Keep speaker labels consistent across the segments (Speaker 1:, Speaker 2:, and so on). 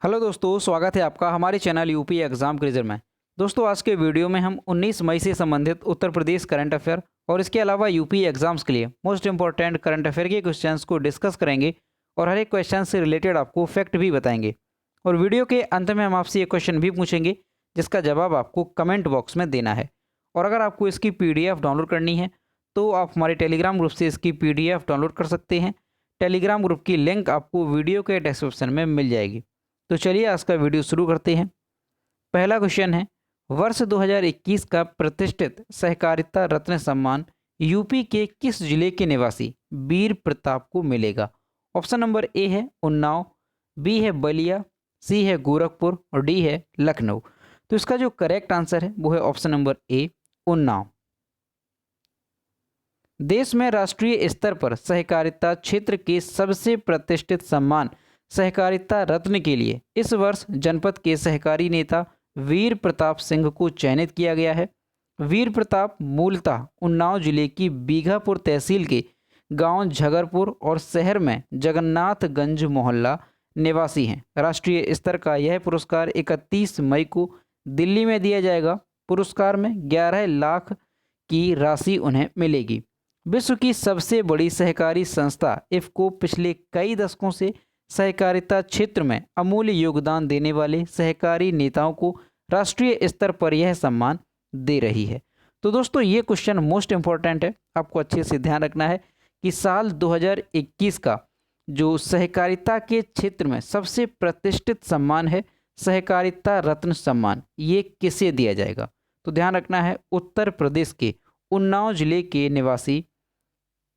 Speaker 1: Hello दोस्तों, स्वागत है आपका हमारे चैनल यूपी एग्जाम क्विज़र में। दोस्तों, आज के वीडियो में हम 19 मई से संबंधित उत्तर प्रदेश करंट अफेयर और इसके अलावा यूपी एग्जाम्स के लिए मोस्ट इंपॉर्टेंट करंट अफेयर के क्वेश्चंस को डिस्कस करेंगे और हर एक क्वेश्चन से रिलेटेड आपको फैक्ट भी बताएंगे। और वीडियो के अंत में हम आपसे एक क्वेश्चन भी पूछेंगे जिसका जवाब आपको कमेंट बॉक्स में देना है। और अगर आपको इसकी PDF डाउनलोड करनी है तो आप हमारे टेलीग्राम ग्रुप से इसकी PDF डाउनलोड कर सकते हैं। टेलीग्राम ग्रुप की लिंक आपको वीडियो के डिस्क्रिप्शन में मिल जाएगी। तो चलिए आज का वीडियो शुरू करते हैं। पहला क्वेश्चन है, वर्ष 2021 का प्रतिष्ठित सहकारिता रत्न सम्मान यूपी के किस जिले के निवासी वीर प्रताप को मिलेगा? ऑप्शन नंबर ए है उन्नाव, बी है बलिया, सी है गोरखपुर और डी है लखनऊ। तो इसका जो करेक्ट आंसर है वो है ऑप्शन नंबर ए उन्नाव। देश में राष्ट्रीय स्तर पर सहकारिता क्षेत्र के सबसे प्रतिष्ठित सम्मान सहकारिता रत्न के लिए इस वर्ष जनपद के सहकारी नेता वीर प्रताप सिंह को चयनित किया गया है। वीर प्रताप मूलतः उन्नाव जिले की बीघापुर तहसील के गांव झगरपुर और शहर में जगन्नाथगंज मोहल्ला निवासी हैं। राष्ट्रीय स्तर का यह पुरस्कार 31 मई को दिल्ली में दिया जाएगा। पुरस्कार में 11 लाख की राशि उन्हें मिलेगी। विश्व की सबसे बड़ी सहकारी संस्था इफ़को पिछले कई दशकों से सहकारिता क्षेत्र में अमूल्य योगदान देने वाले सहकारी नेताओं को राष्ट्रीय स्तर पर यह सम्मान दे रही है। तो दोस्तों, ये क्वेश्चन मोस्ट इम्पॉर्टेंट है, आपको अच्छे से ध्यान रखना है कि साल 2021 का जो सहकारिता के क्षेत्र में सबसे प्रतिष्ठित सम्मान है सहकारिता रत्न सम्मान, ये किसे दिया जाएगा? तो ध्यान रखना है, उत्तर प्रदेश के उन्नाव जिले के निवासी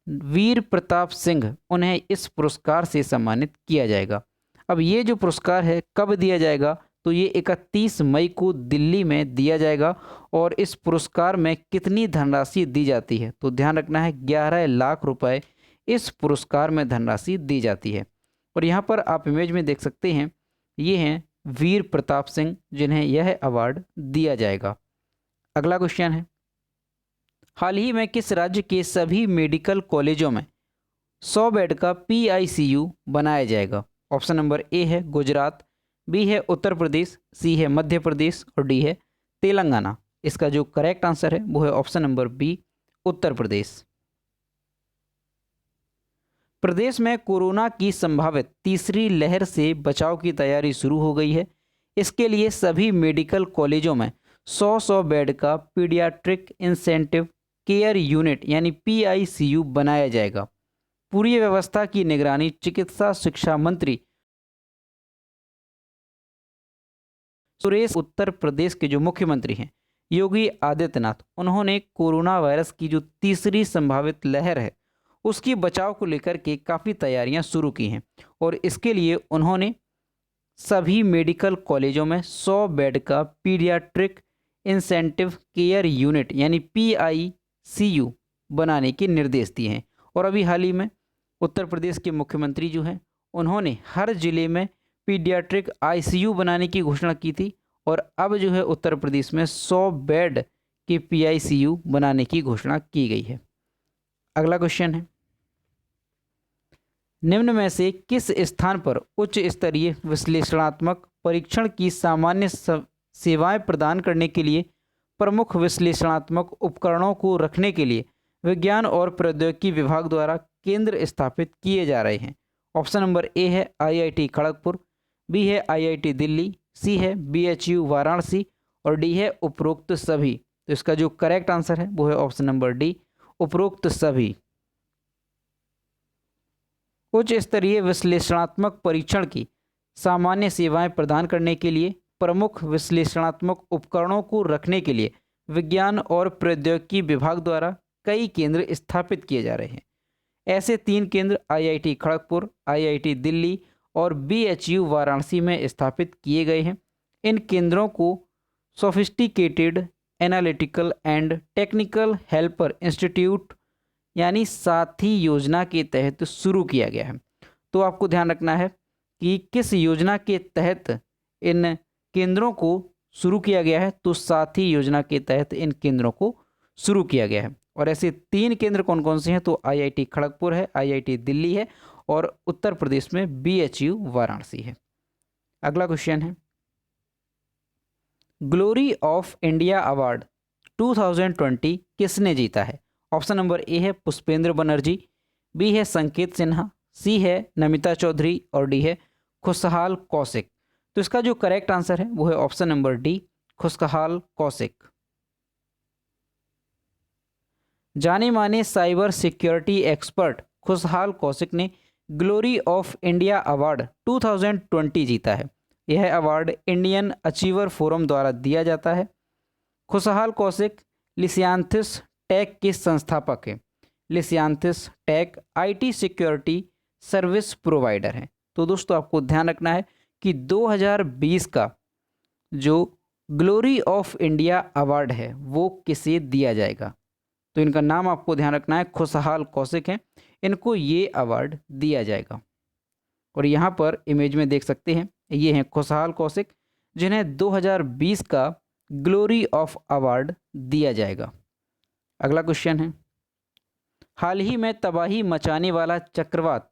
Speaker 1: वीर प्रताप सिंह, उन्हें इस पुरस्कार से सम्मानित किया जाएगा। अब ये जो पुरस्कार है कब दिया जाएगा? तो ये 31 मई को दिल्ली में दिया जाएगा। और इस पुरस्कार में कितनी धनराशि दी जाती है? तो ध्यान रखना है 11 लाख रुपए इस पुरस्कार में धनराशि दी जाती है। और यहाँ पर आप इमेज में देख सकते हैं, ये हैं वीर प्रताप सिंह जिन्हें यह अवार्ड दिया जाएगा। अगला क्वेश्चन है, हाल ही में किस राज्य के सभी मेडिकल कॉलेजों में 100 बेड का PICU बनाया जाएगा? ऑप्शन नंबर ए है गुजरात, बी है उत्तर प्रदेश, सी है मध्य प्रदेश और डी है तेलंगाना। इसका जो करेक्ट आंसर है वो है option number B Uttar Pradesh. प्रदेश में कोरोना की संभावित तीसरी लहर से बचाव की तैयारी शुरू हो गई है। इसके लिए सभी मेडिकल कॉलेजों में 100 बेड का पीडियाट्रिक इंसेंटिव केयर यूनिट यानी PICU बनाया जाएगा। पूरी व्यवस्था की निगरानी चिकित्सा शिक्षा मंत्री सुरेश, उत्तर प्रदेश के जो मुख्यमंत्री हैं योगी आदित्यनाथ, उन्होंने कोरोना वायरस की जो तीसरी संभावित लहर है उसकी बचाव को लेकर के काफ़ी तैयारियां शुरू की हैं। और इसके लिए उन्होंने सभी मेडिकल कॉलेजों में 100 बेड का पीडियाट्रिक इंसेंटिव केयर यूनिट यानी PICU बनाने के निर्देश दिए हैं। और अभी हाल ही में उत्तर प्रदेश के मुख्यमंत्री जो हैं उन्होंने हर जिले में पीडियाट्रिक ICU बनाने की घोषणा की थी। और अब जो है उत्तर प्रदेश में 100 बेड के PICU बनाने की घोषणा की गई है। अगला क्वेश्चन है, निम्न में से किस स्थान पर उच्च स्तरीय विश्लेषणात्मक परीक्षण की सामान्य सेवाएं प्रदान करने के लिए प्रमुख विश्लेषणात्मक उपकरणों को रखने के लिए विज्ञान और प्रौद्योगिकी विभाग द्वारा केंद्र स्थापित किए जा रहे हैं? ऑप्शन नंबर ए है IIT खड़गपुर, बी है IIT दिल्ली, सी है BHU वाराणसी और डी है उपरोक्त सभी। तो इसका जो करेक्ट आंसर है वो है ऑप्शन नंबर डी उपरोक्त सभी। उच्च स्तरीय विश्लेषणात्मक परीक्षण की सामान्य सेवाएं प्रदान करने के लिए प्रमुख विश्लेषणात्मक उपकरणों को रखने के लिए विज्ञान और प्रौद्योगिकी विभाग द्वारा कई केंद्र स्थापित किए जा रहे हैं। ऐसे 3 केंद्र IIT खड़गपुर, IIT दिल्ली और BHU वाराणसी में स्थापित किए गए हैं। इन केंद्रों को sophisticated analytical and technical helper institute यानी साथी योजना के तहत शुरू किया गया है। तो आपको ध्यान रखना है कि किस योजना के तहत इन केंद्रों को शुरू किया गया है। तो साथी योजना के तहत इन केंद्रों को शुरू किया गया है। और ऐसे 3 केंद्र कौन कौन से हैं? तो IIT खड़गपुर है, IIT दिल्ली है और उत्तर प्रदेश में BHU वाराणसी है। अगला क्वेश्चन है, ग्लोरी ऑफ इंडिया अवार्ड 2020 किसने जीता है? ऑप्शन नंबर ए है पुष्पेंद्र बनर्जी, बी है संकेत सिन्हा, सी है नमिता चौधरी और डी है खुशहाल कौशिक। तो इसका जो करेक्ट आंसर है वो है ऑप्शन नंबर डी, खुशहाल कौशिक। जाने माने साइबर सिक्योरिटी एक्सपर्ट खुशहाल कौशिक ने ग्लोरी ऑफ इंडिया अवार्ड 2020 जीता है। यह अवार्ड इंडियन अचीवर फोरम द्वारा दिया जाता है। खुशहाल कौशिक लिसियांथिस टेक के संस्थापक हैं। Lisianthus tech IT security service provider हैं। तो दोस्तों आपको ध्यान रखना है कि 2020 का जो ग्लोरी ऑफ इंडिया अवार्ड है वो किसे दिया जाएगा। तो इनका नाम आपको ध्यान रखना है, खुशहाल कौशिक हैं, इनको ये अवार्ड दिया जाएगा। और यहाँ पर इमेज में देख सकते हैं, ये हैं खुशहाल कौशिक जिन्हें 2020 का ग्लोरी ऑफ अवार्ड दिया जाएगा। अगला क्वेश्चन है, हाल ही में तबाही मचाने वाला चक्रवात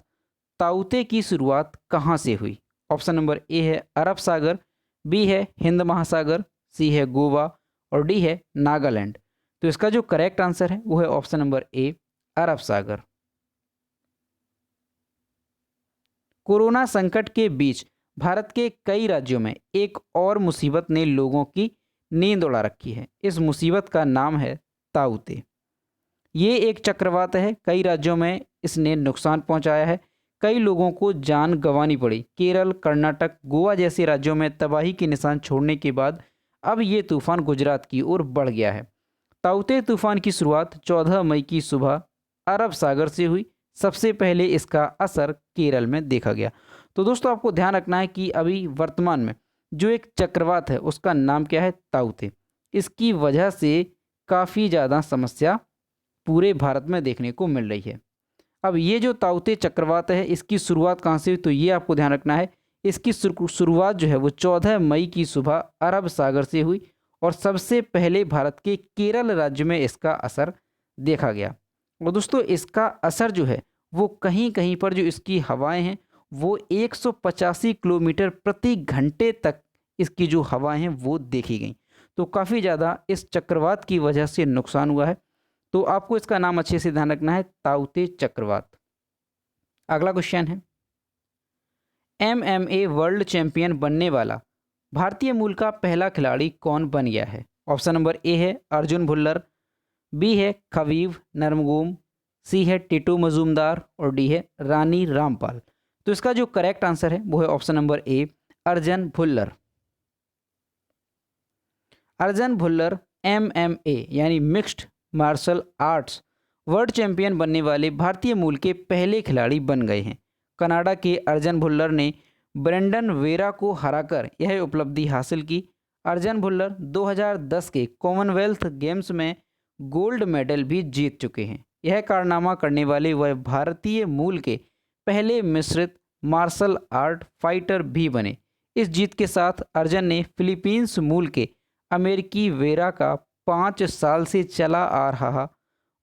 Speaker 1: ताउते की शुरुआत कहाँ से हुई? ऑप्शन नंबर ए है अरब सागर, बी है हिंद महासागर, सी है गोवा और डी है नागालैंड। तो इसका जो करेक्ट आंसर है वो है ऑप्शन नंबर ए, अरब सागर। कोरोना संकट के बीच भारत के कई राज्यों में एक और मुसीबत ने लोगों की नींद उड़ा रखी है। इस मुसीबत का नाम है ताउते। ये एक चक्रवात है, कई राज्यों में इसने नुकसान पहुंचाया है, कई लोगों को जान गंवानी पड़ी। केरल, कर्नाटक, गोवा जैसे राज्यों में तबाही के निशान छोड़ने के बाद अब ये तूफान गुजरात की ओर बढ़ गया है। ताउते तूफान की शुरुआत 14 मई की सुबह अरब सागर से हुई। सबसे पहले इसका असर केरल में देखा गया। तो दोस्तों आपको ध्यान रखना है कि अभी वर्तमान में जो एक चक्रवात है उसका नाम क्या है? ताउते। इसकी वजह से काफ़ी ज़्यादा समस्या पूरे भारत में देखने को मिल रही है। अब ये जो ताउते चक्रवात है इसकी शुरुआत कहाँ से हुई? तो ये आपको ध्यान रखना है, इसकी शुरुआत जो है वो 14 मई की सुबह अरब सागर से हुई और सबसे पहले भारत के केरल राज्य में इसका असर देखा गया। और दोस्तों इसका असर जो है वो कहीं कहीं पर जो इसकी हवाएं हैं वो 185 किलोमीटर प्रति घंटे तक इसकी जो हवाएं हैं वो देखी गई। तो काफ़ी ज़्यादा इस चक्रवात की वजह से नुकसान हुआ है। तो आपको इसका नाम अच्छे से ध्यान रखना है, ताउते चक्रवात। अगला क्वेश्चन है, MMA वर्ल्ड चैंपियन बनने वाला भारतीय मूल का पहला खिलाड़ी कौन बन गया है? ऑप्शन नंबर ए है अर्जुन भुल्लर, बी है खवीव नरमगोम, सी है टिटू मजूमदार और डी है रानी रामपाल। तो इसका जो करेक्ट आंसर है वो है option number A, Arjun Bhullar. Arjun Bhullar MMA यानी mixed martial arts world champion बनने वाले भारतीय मूल के पहले खिलाड़ी बन गए हैं। कनाडा के अर्जुन भुल्लर ने ब्रेंडन वेरा को हराकर यह उपलब्धि हासिल की। अर्जुन भुल्लर 2010 के कॉमनवेल्थ गेम्स में गोल्ड मेडल भी जीत चुके हैं। यह कारनामा करने वाले वह भारतीय मूल के पहले मिश्रित मार्शल आर्ट फाइटर भी बने। इस जीत के साथ अर्जुन ने फिलीपींस मूल के अमेरिकी वेरा का 5 साल से चला आ रहा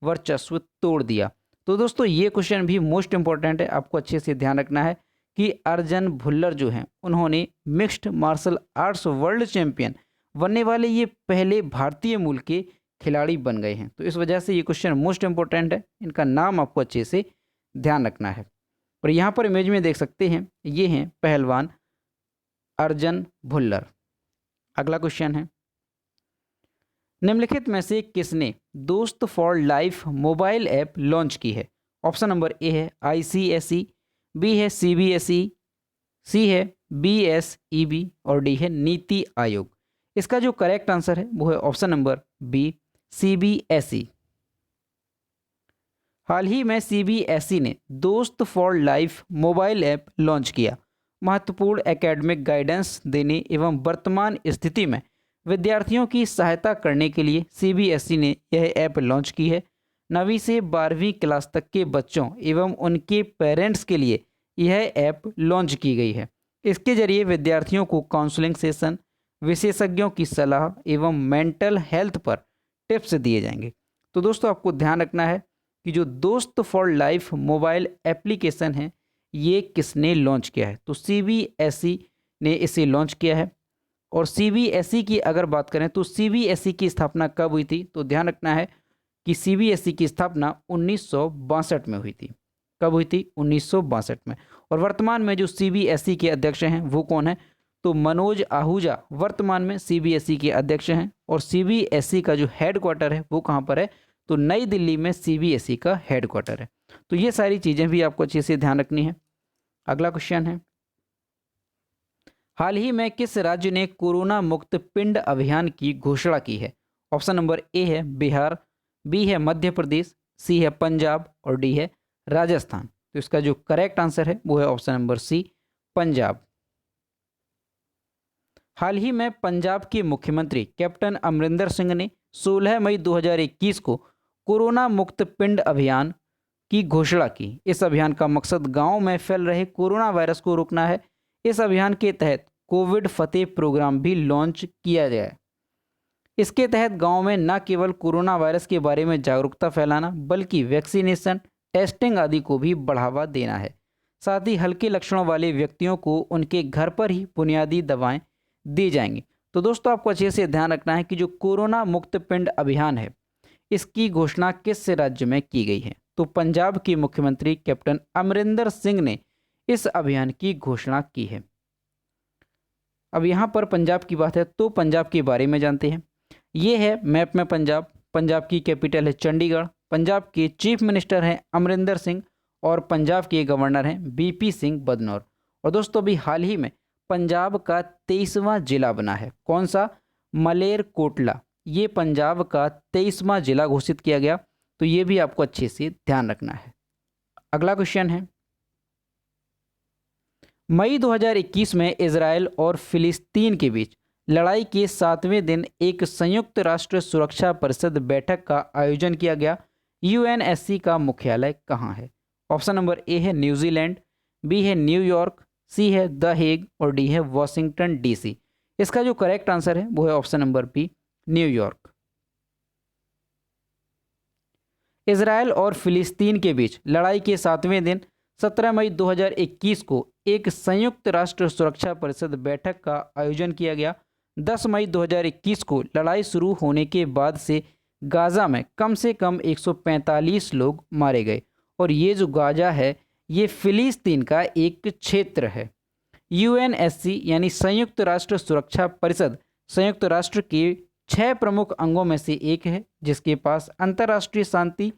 Speaker 1: वर्चस्व तोड़ दिया। तो दोस्तों ये क्वेश्चन भी मोस्ट इंपॉर्टेंट है, आपको अच्छे से ध्यान रखना है कि अर्जुन भुल्लर जो हैं उन्होंने mixed martial arts world champion बनने वाले ये पहले भारतीय मूल के खिलाड़ी बन गए हैं। तो इस वजह से ये क्वेश्चन मोस्ट इंपॉर्टेंट है, इनका नाम आपको अच्छे से ध्यान रखना है। और यहाँ पर इमेज में देख सकते हैं ये हैं पहलवान अर्जुन भुल्लर। अगला क्वेश्चन है, निम्नलिखित में से किसने दोस्त for life mobile app launch की है? ऑप्शन नंबर ए है ICSE, बी है CBSE, सी है BSEB और डी है नीति आयोग। इसका जो करेक्ट आंसर है वो है ऑप्शन नंबर बी, CBSE। हाल ही में CBSE ने दोस्त for life mobile app launch किया। महत्वपूर्ण एकेडमिक गाइडेंस देने एवं वर्तमान स्थिति में विद्यार्थियों की सहायता करने के लिए CBSE ने यह ऐप लॉन्च की है। 9वीं से 12वीं क्लास तक के बच्चों एवं उनके पेरेंट्स के लिए यह ऐप लॉन्च की गई है। इसके जरिए विद्यार्थियों को काउंसलिंग सेशन, विशेषज्ञों की सलाह एवं मेंटल हेल्थ पर टिप्स दिए जाएंगे। तो दोस्तों आपको ध्यान रखना है कि जो दोस्त फॉर लाइफ मोबाइल एप्लीकेशन है ये किसने लॉन्च किया है? तो CBSE ने इसे लॉन्च किया है। और सीबीएसई की अगर बात करें तो सीबीएसई की स्थापना कब हुई थी, तो ध्यान रखना है कि सीबीएसई की स्थापना 1962 में हुई थी। कब हुई थी? 1962 में। और वर्तमान में जो सीबीएसई के अध्यक्ष हैं वो कौन है, तो मनोज आहूजा वर्तमान में सीबीएसई के अध्यक्ष हैं। और सीबीएसई का जो हेडक्वार्टर है वो कहाँ पर है, तो नई दिल्ली में सीबीएसई का हेडक्वार्टर है। तो ये सारी चीज़ें भी आपको अच्छे से ध्यान रखनी है। अगला क्वेश्चन है, हाल ही में किस राज्य ने कोरोना मुक्त पिंड अभियान की घोषणा की है? ऑप्शन नंबर ए है बिहार, बी है मध्य प्रदेश, सी है पंजाब और डी है राजस्थान। तो इसका जो करेक्ट आंसर है वो है ऑप्शन नंबर सी, पंजाब। हाल ही में पंजाब के मुख्यमंत्री कैप्टन अमरिंदर सिंह ने 16 मई 2021 को कोरोना मुक्त पिंड अभियान की घोषणा की। इस अभियान का मकसद गांव में फैल रहे कोरोना वायरस को रोकना है। इस अभियान के तहत कोविड फतेह प्रोग्राम भी लॉन्च किया गया है। इसके तहत गांव में न केवल कोरोना वायरस के बारे में जागरूकता फैलाना बल्कि वैक्सीनेशन, टेस्टिंग आदि को भी बढ़ावा देना है। साथ ही हल्के लक्षणों वाले व्यक्तियों को उनके घर पर ही बुनियादी दवाएं दी जाएंगी। तो दोस्तों आपको अच्छे से ध्यान रखना है कि जो कोरोना मुक्त पिंड अभियान है इसकी घोषणा किस राज्य में की गई है, तो पंजाब के मुख्यमंत्री कैप्टन अमरिंदर सिंह ने इस अभियान की घोषणा की है। अब यहाँ पर पंजाब की बात है तो पंजाब के बारे में जानते हैं। ये है मैप में पंजाब। पंजाब की कैपिटल है चंडीगढ़। पंजाब के चीफ मिनिस्टर हैं अमरिंदर सिंह और पंजाब के गवर्नर हैं बीपी सिंह बदनौर। और दोस्तों अभी हाल ही में पंजाब का 23वां जिला बना है। कौन सा? मलेरकोटला। ये पंजाब का 23वां जिला घोषित किया गया। तो ये भी आपको अच्छे से ध्यान रखना है। अगला क्वेश्चन है, मई 2021 में इजराइल और फिलिस्तीन के बीच लड़ाई के 7वें दिन एक संयुक्त राष्ट्र सुरक्षा परिषद बैठक का आयोजन किया गया। यूएनएससी का मुख्यालय कहाँ है? ऑप्शन नंबर ए है न्यूजीलैंड, बी है न्यूयॉर्क, सी है द हेग और डी है वॉशिंगटन डीसी। इसका जो करेक्ट आंसर है वो है option number B, New York. Israel और फिलिस्तीन के बीच लड़ाई के 7वें दिन 17 मई 2021 को एक संयुक्त राष्ट्र सुरक्षा परिषद बैठक का आयोजन किया गया। 10 मई 2021 को लड़ाई शुरू होने के बाद से गाज़ा में कम से कम 145 लोग मारे गए। और ये जो गाज़ा है ये फिलिस्तीन का एक क्षेत्र है। यूएनएससी यानी संयुक्त राष्ट्र सुरक्षा परिषद संयुक्त राष्ट्र के 6 प्रमुख अंगों में से एक है, जिसके पास अंतर्राष्ट्रीय शांति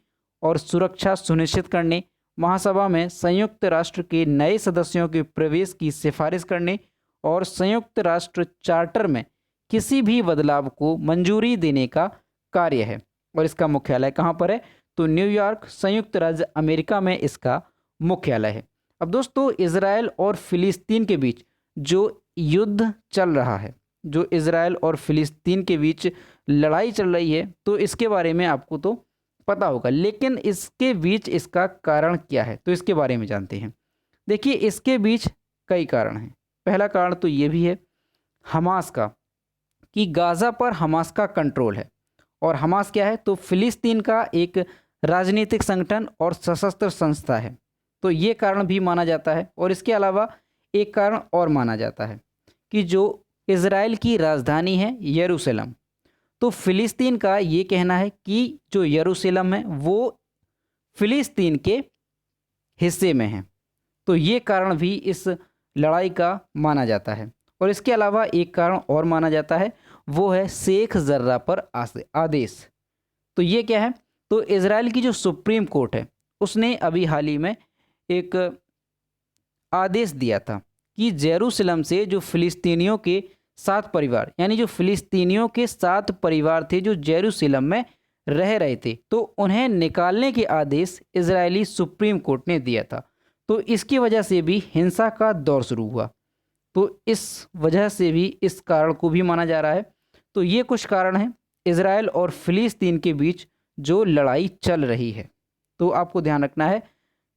Speaker 1: और सुरक्षा सुनिश्चित करने, महासभा में संयुक्त राष्ट्र के नए सदस्यों के प्रवेश की सिफारिश करने और संयुक्त राष्ट्र चार्टर में किसी भी बदलाव को मंजूरी देने का कार्य है। और इसका मुख्यालय कहाँ पर है? तो न्यूयॉर्क, संयुक्त राज्य अमेरिका में इसका मुख्यालय है। अब दोस्तों इजराइल और फिलिस्तीन के बीच जो युद्ध चल रहा है, जो इजराइल और फिलिस्तीन के बीच लड़ाई चल रही है, तो इसके बारे में आपको तो पता होगा, लेकिन इसके बीच इसका कारण क्या है तो इसके बारे में जानते हैं। देखिए इसके बीच कई कारण हैं। पहला कारण तो ये भी है हमास का, कि गाज़ा पर हमास का कंट्रोल है। और हमास क्या है? तो फिलिस्तीन का एक राजनीतिक संगठन और सशस्त्र संस्था है। तो ये कारण भी माना जाता है। और इसके अलावा एक कारण और माना जाता है कि जो इजराइल की राजधानी है यरूशलेम, तो फिलिस्तीन का ये कहना है कि जो यरूशलेम है वो फिलिस्तीन के हिस्से में है। तो ये कारण भी इस लड़ाई का माना जाता है। और इसके अलावा एक कारण और माना जाता है, वो है शेख जर्रा पर आदेश। तो ये क्या है? तो इजराइल की जो सुप्रीम कोर्ट है उसने अभी हाल ही में एक आदेश दिया था कि जेरूसलम से जो फिलिस्तीनियों के 7 परिवार, यानी जो फिलिस्तीनियों के 7 परिवार थे जो जेरूसलम में रह रहे थे, तो उन्हें निकालने के आदेश इजरायली सुप्रीम कोर्ट ने दिया था। तो इसकी वजह से भी हिंसा का दौर शुरू हुआ। तो इस वजह से भी इस कारण को भी माना जा रहा है। तो ये कुछ कारण हैं इजराइल और फिलिस्तीन के बीच जो लड़ाई चल रही है। तो आपको ध्यान रखना है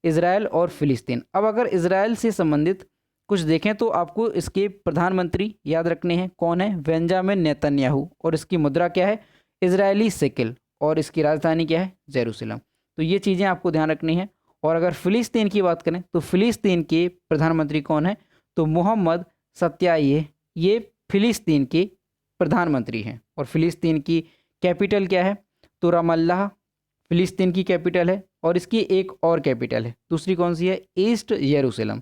Speaker 1: इजराइल और फिलिस्तीन। अब अगर इजराइल से संबंधित कुछ देखें तो आपको इसके प्रधानमंत्री याद रखने हैं। कौन है? Benjamin Netanyahu. और इसकी मुद्रा क्या है? Israeli shekel. और इसकी राजधानी क्या है? जेरूसलम। तो ये चीज़ें आपको ध्यान रखनी है। और अगर फिलिस्तीन की बात करें तो फिलिस्तीन के प्रधानमंत्री कौन है? तो मोहम्मद सत्याये ये फिलिस्तीन के प्रधानमंत्री हैं। और फिलिस्तीन की कैपिटल क्या है? तो रमल्लाह फिलिस्तीन की कैपिटल है। और इसकी एक और कैपिटल है, दूसरी कौन सी है? ईस्ट यरूशलेम।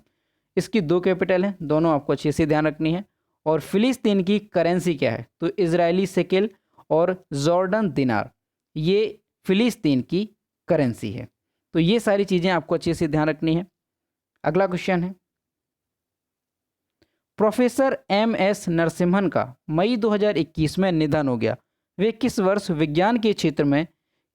Speaker 1: इसकी 2 कैपिटल हैं, दोनों आपको अच्छे से ध्यान रखनी है। और फिलिस्तीन की करेंसी क्या है? तो इजरायली शेकेल और जॉर्डन दिनार, ये फिलिस्तीन की करेंसी है। तो ये सारी चीज़ें आपको अच्छे से ध्यान रखनी है। अगला क्वेश्चन है, प्रोफेसर एम.एस. नरसिम्हन का मई 2021 में निधन हो गया। वे किस वर्ष विज्ञान के क्षेत्र में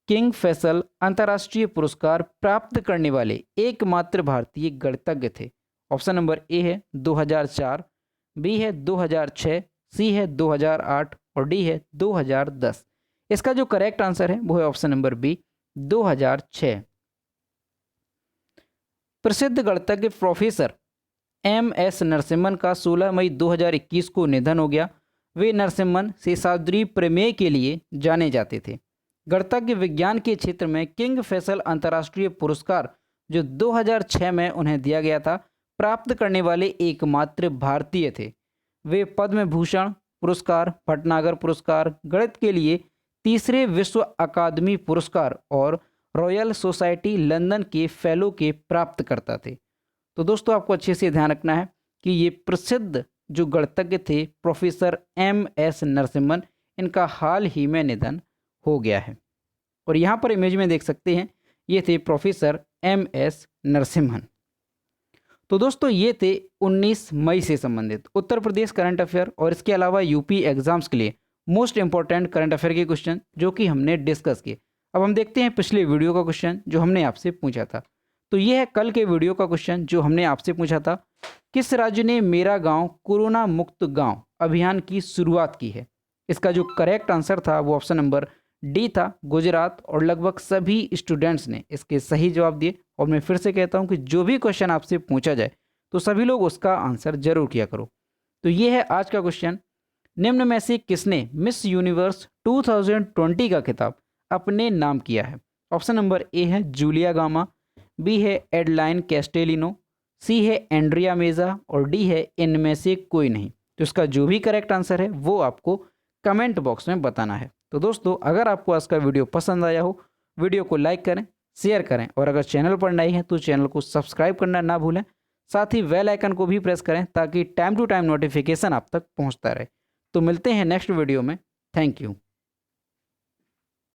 Speaker 1: किंग फैसल अंतर्राष्ट्रीय पुरस्कार प्राप्त करने वाले एकमात्र भारतीय गणितज्ञ थे? ऑप्शन नंबर ए है 2004, बी है 2006, सी है 2008 और डी है 2010। इसका जो करेक्ट आंसर है वो है ऑप्शन नंबर बी 2006। प्रसिद्ध गणितज्ञ प्रोफेसर एम.एस. नरसिम्हन का 16 मई 2021 को निधन हो गया। वे नरसिम्हन शेषाद्री प्रमेय के लिए जाने जाते थे। गणितज्ञ विज्ञान के क्षेत्र में किंग फैसल अंतर्राष्ट्रीय पुरस्कार जो 2006 में उन्हें दिया गया था, प्राप्त करने वाले एकमात्र भारतीय थे। वे पद्म भूषण पुरस्कार, भटनागर पुरस्कार, गणित के लिए तीसरे विश्व अकादमी पुरस्कार और रॉयल सोसाइटी लंदन के फेलो के प्राप्तकर्ता थे। तो दोस्तों आपको अच्छे से ध्यान रखना है कि ये प्रसिद्ध जो गणितज्ञ थे प्रोफेसर एम.एस. नरसिम्हन, इनका हाल ही में निधन हो गया है। और यहाँ पर इमेज में देख सकते हैं, ये थे प्रोफेसर एम.एस. नरसिम्हन। तो दोस्तों ये थे 19 मई से संबंधित उत्तर प्रदेश करंट अफेयर और इसके अलावा यूपी एग्जाम्स के लिए मोस्ट इंपॉर्टेंट करंट अफेयर के क्वेश्चन जो कि हमने डिस्कस किए। अब हम देखते हैं पिछले वीडियो का क्वेश्चन जो हमने आपसे पूछा था। तो ये है कल के वीडियो का क्वेश्चन जो हमने आपसे पूछा था, किस राज्य ने मेरा गांव कोरोना मुक्त गांव अभियान की शुरुआत की है? इसका जो करेक्ट आंसर था वो ऑप्शन नंबर डी था, गुजरात। और लगभग सभी स्टूडेंट्स ने इसके सही जवाब दिए। और मैं फिर से कहता हूं कि जो भी क्वेश्चन आपसे पूछा जाए तो सभी लोग उसका आंसर जरूर किया करो। तो ये है आज का क्वेश्चन, निम्न में से किसने मिस यूनिवर्स 2020 का खिताब अपने नाम किया है? ऑप्शन नंबर ए है जूलिया गामा, बी है एडलाइन कैस्टेलिनो, सी है एंड्रिया मेजा और डी है इनमें से कोई नहीं। तो इसका जो भी करेक्ट आंसर है वो आपको कमेंट बॉक्स में बताना है। तो दोस्तों अगर आपको आज का वीडियो पसंद आया हो, वीडियो को लाइक करें, शेयर करें और अगर चैनल पर नए हैं तो चैनल को सब्सक्राइब करना ना भूलें। साथ ही बेल आइकन को भी प्रेस करें ताकि टाइम टू टाइम नोटिफिकेशन आप तक पहुंचता रहे। तो मिलते हैं नेक्स्ट वीडियो में। Thank you.